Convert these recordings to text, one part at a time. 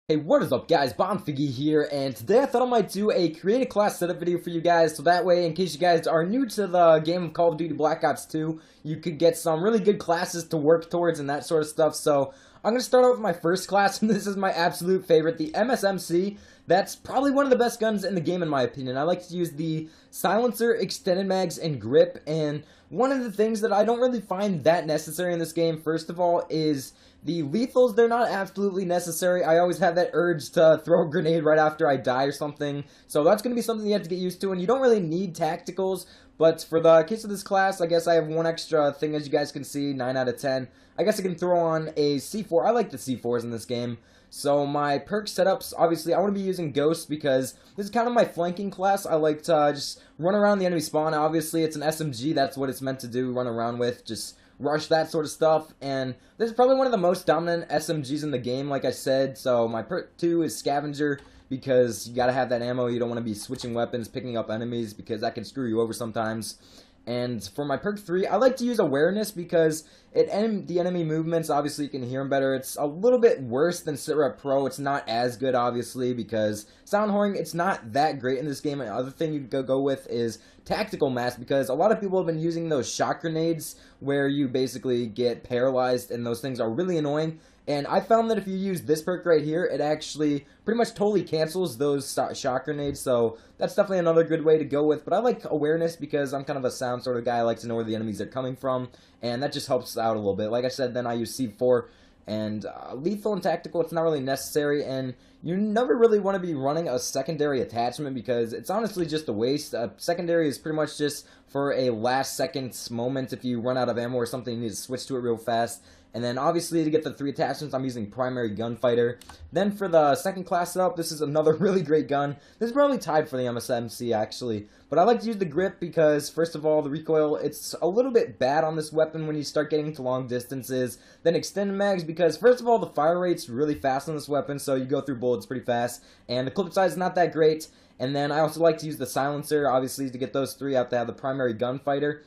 Hey, what is up guys, Bonfiggy here, and today I thought I might do a create a class setup video for you guys, so that way, in case you guys are new to the game of Call of Duty Black Ops 2, you could get some really good classes to work towards and that sort of stuff. So, I'm going to start out with my first class, and this is my absolute favorite, the MSMC. That's probably one of the best guns in the game in my opinion. I like to use the silencer, extended mags, and grip, and one of the things that I don't really find that necessary in this game, first of all, is the lethals. They're not absolutely necessary. I always have that urge to throw a grenade right after I die or something, so that's going to be something you have to get used to, and you don't really need tacticals. But for the case of this class, I guess I have one extra thing, as you guys can see, 9 out of 10. I guess I can throw on a C4. I like the C4s in this game. So my perk setups, obviously, I want to be using Ghost because this is kind of my flanking class. I like to just run around the enemy spawn. Obviously, it's an SMG. That's what it's meant to do, run around with, just rush that sort of stuff. And this is probably one of the most dominant SMGs in the game, like I said. So my perk 2 is Scavenger because you got to have that ammo. You don't want to be switching weapons, picking up enemies because that can screw you over sometimes. And for my perk 3, I like to use Awareness because the enemy movements, obviously you can hear them better. It's a little bit worse than SitRep Pro. It's not as good, obviously, because Sound Whoring, it's not that great in this game. And the other thing you could go with is Tactical Mask, because a lot of people have been using those shock grenades where you basically get paralyzed, and those things are really annoying. And I found that if you use this perk right here, it actually pretty much totally cancels those shock grenades, so that's definitely another good way to go with. But I like Awareness because I'm kind of a sound sort of guy. I like to know where the enemies are coming from, and that just helps out a little bit. Like I said, then I use C4, and lethal and tactical, it's not really necessary, and you never really want to be running a secondary attachment because it's honestly just a waste. Secondary is pretty much just for a last second moment if you run out of ammo or something, you need to switch to it real fast. And then obviously to get the 3 attachments, I'm using Primary Gunfighter. Then for the second class setup, this is another really great gun. This is probably tied for the MSMC actually. But I like to use the grip because, first of all, the recoil, it's a little bit bad on this weapon when you start getting to long distances. Then extended mags because, first of all, the fire rate's really fast on this weapon, so you go through bullets pretty fast. And the clip size is not that great. And then I also like to use the silencer, obviously, to get those 3 out to have the Primary Gunfighter.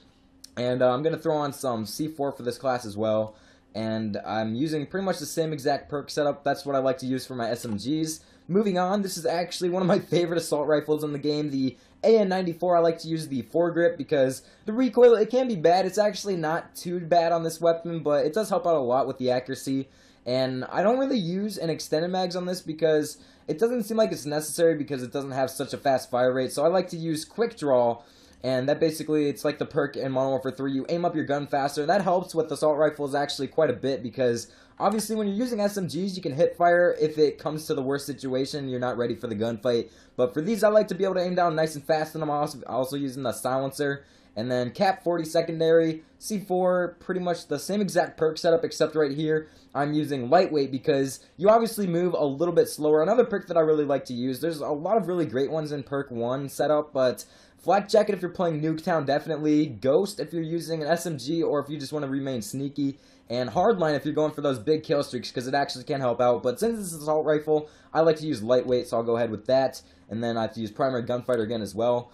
And I'm going to throw on some C4 for this class as well. And I'm using pretty much the same exact perk setup. That's what I like to use for my SMGs. Moving on, this is actually one of my favorite assault rifles in the game, the AN-94. I like to use the foregrip because the recoil, it can be bad. It's actually not too bad on this weapon, but it does help out a lot with the accuracy. And I don't really use an extended mags on this because it doesn't seem like it's necessary because it doesn't have such a fast fire rate. So I like to use quick draw. And that basically, it's like the perk in Modern Warfare 3, you aim up your gun faster. That helps with assault rifles actually quite a bit because obviously when you're using SMGs, you can hit fire if it comes to the worst situation, you're not ready for the gunfight. But for these, I like to be able to aim down nice and fast, and I'm also using the silencer. And then Cap 40 secondary, C4, pretty much the same exact perk setup except right here I'm using lightweight because you obviously move a little bit slower. Another perk that I really like to use, there's a lot of really great ones in perk 1 setup, but Flak Jacket if you're playing Nuketown, definitely. Ghost if you're using an SMG or if you just want to remain sneaky. And Hardline if you're going for those big kill streaks because it actually can help out. But since this is an assault rifle, I like to use lightweight, so I'll go ahead with that. And then I have to use Primary Gunfighter again as well.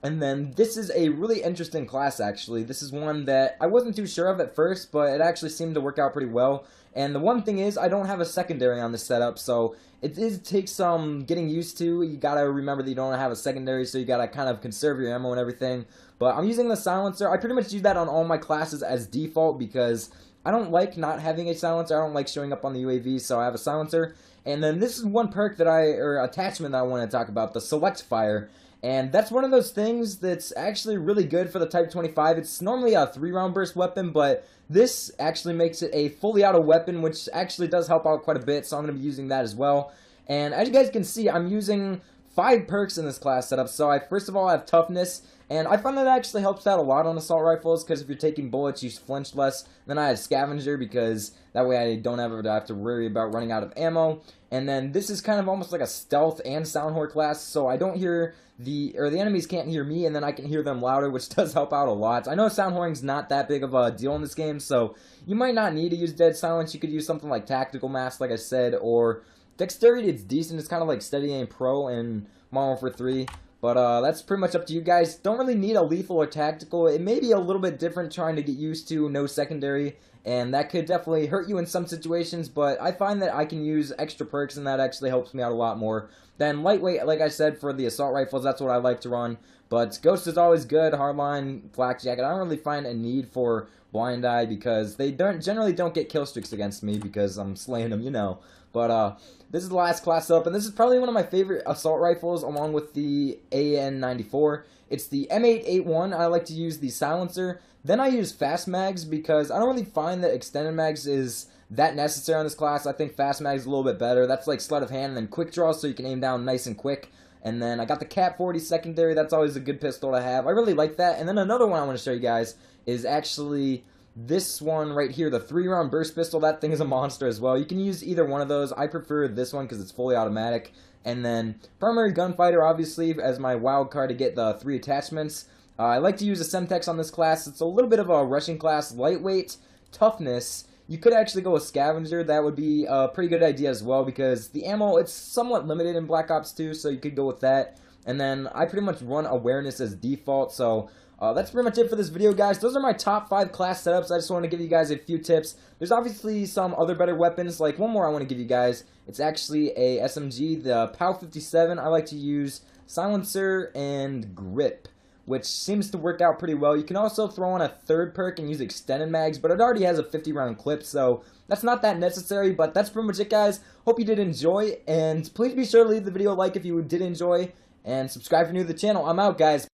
And then this is a really interesting class actually. This is one that I wasn't too sure of at first, but it actually seemed to work out pretty well. And the one thing is, I don't have a secondary on this setup, so it takes some getting used to. You gotta remember that you don't have a secondary, so you gotta kind of conserve your ammo and everything. But I'm using the silencer. I pretty much use that on all my classes as default because I don't like not having a silencer. I don't like showing up on the UAV, so I have a silencer. And then this is one perk or attachment that I want to talk about, the Select Fire. And that's one of those things that's actually really good for the Type 25. It's normally a 3-round burst weapon, but this actually makes it a fully auto weapon, which actually does help out quite a bit, so I'm going to be using that as well. And as you guys can see, I'm using 5 perks in this class setup. So I first of all have Toughness, and I find that actually helps out a lot on assault rifles because if you're taking bullets, you flinch less. Then I have Scavenger because that way I don't ever have to worry about running out of ammo. And then this is kind of almost like a stealth and sound whore class, so I don't hear the enemies can't hear me, and then I can hear them louder, which does help out a lot. I know sound whoring's not that big of a deal in this game, so you might not need to use dead silence. You could use something like Tactical Mask, like I said, or Dexterity. It's decent. It's kind of like Steady Aim Pro in Modern Warfare 3. But that's pretty much up to you guys. Don't really need a lethal or tactical. It may be a little bit different trying to get used to no secondary and that could definitely hurt you in some situations, but I find that I can use extra perks, and that actually helps me out a lot more. Then lightweight, like I said, for the assault rifles, that's what I like to run. But Ghost is always good, Hardline, Flak Jacket. I don't really find a need for Blind Eye because they generally don't get kill streaks against me because I'm slaying them, you know. But this is the last class up, and this is probably one of my favorite assault rifles along with the AN-94. It's the M881. I like to use the silencer. Then I use fast mags because I don't really find that extended mags is that necessary on this class. I think fast mags is a little bit better. That's like sleight of hand and then quick draw, so you can aim down nice and quick. And then I got the Cat 40 secondary. That's always a good pistol to have. I really like that. And then another one I want to show you guys is actually this one right here, the 3-round burst pistol. That thing is a monster as well. You can use either one of those. I prefer this one because it's fully automatic. And then primary gunfighter, obviously, as my wild card to get the 3 attachments. I like to use a Semtex on this class. It's a little bit of a rushing class, lightweight, toughness. You could actually go with Scavenger. That would be a pretty good idea as well because the ammo, it's somewhat limited in Black Ops 2, so you could go with that. And then I pretty much run awareness as default, so that's pretty much it for this video, guys. Those are my top 5 class setups. I just want to give you guys a few tips. There's obviously some other better weapons. Like, one more I want to give you guys. It's actually a SMG, the POW 57. I like to use Silencer and Grip, which seems to work out pretty well. You can also throw on a 3rd perk and use extended mags, but it already has a 50-round clip, so that's not that necessary, but that's pretty much it, guys. Hope you did enjoy, and please be sure to leave the video a like if you did enjoy, and subscribe if you're new to the channel. I'm out, guys.